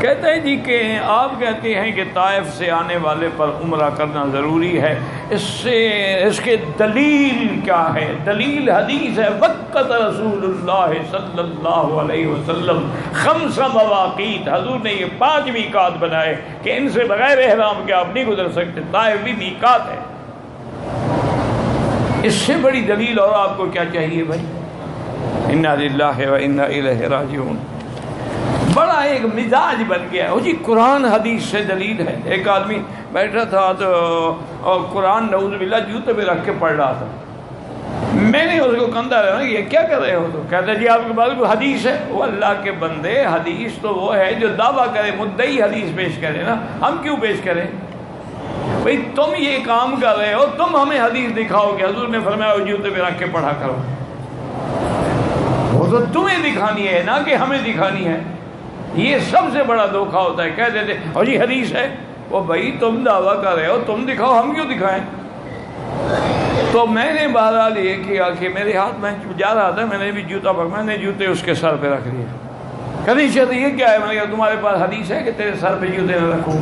کہتے ہیں جی کہ آپ کہتے ہیں کہ طائف سے آنے والے پر عمرہ کرنا ضروری ہے، اس کے دلیل کیا ہے؟ دلیل حدیث ہے، وقت رسول اللہ صلی اللہ علیہ وسلم خمس مواقیت، حضور نے یہ 5 میقات بنائے کہ ان سے بغیر احرام کے آپ نہیں گزر سکتے۔ طائف بھی میقات ہے، اس سے بڑی دلیل اور آپ کو کیا چاہیے بھائی؟ انا للہ و انا الیہ راجعون۔ بڑا ایک مزاج بن گیا ہے جی، قرآن حدیث سے دلیل ہے۔ ایک آدمی بیٹھا تھا تو قرآن نعوذ باللہ جوتے پہ رکھ کے پڑھ رہا تھا۔ میں نے اس کو کندھا رہا یہ کیا کر رہے ہو؟ تو کہتا جی آپ کے پاس کوئی حدیث ہے؟ وہ اللہ کے بندے، حدیث تو وہ ہے جو دعویٰ کرے، مدعی حدیث پیش کرے نا، ہم کیوں پیش کریں؟ بھئی تم یہ کام کر رہے ہو، تم ہمیں حدیث دکھاؤ کہ حضور نے فرمایا وہ جوتے پہ رکھ کے پڑھا کرو۔ وہ تو تمہیں دکھانی ہے نا کہ ہمیں دکھانی ہے۔ یہ سب سے بڑا دھوکہ ہوتا ہے، کہہ دیتے اور جی حدیث ہے، وہ بھائی تم دعویٰ کر رہے ہو، تم دکھاؤ، ہم کیوں دکھائیں؟ تو میں نے بہرحال یہ کیا کہ میرے ہاتھ میں جا رہا تھا، میں نے بھی جوتا پکڑا، میں نے جوتے اس کے سر پہ رکھ لیے۔ کبھی شاید یہ کیا ہے؟ میں نے کہا تمہارے پاس حدیث ہے کہ تیرے سر پہ جوتے نہ رکھوں؟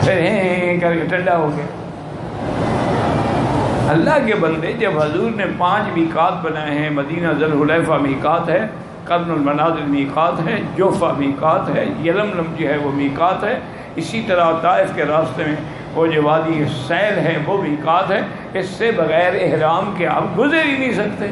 پھر ہیں کر کے ٹھنڈا ہو گیا۔ اللہ کے بندے، جب حضور نے 5 میقات بنائے ہیں، مدینہ ذی الحلیفہ میقات ہے، قرن المنازل میقات ہے، جوفہ میقات ہے، یلملم جو ہے وہ میقات ہے، اسی طرح طائف کے راستے میں وہ جو وادی سیل ہے وہ میقات ہے۔ اس سے بغیر احرام کے آپ گزر ہی نہیں سکتے۔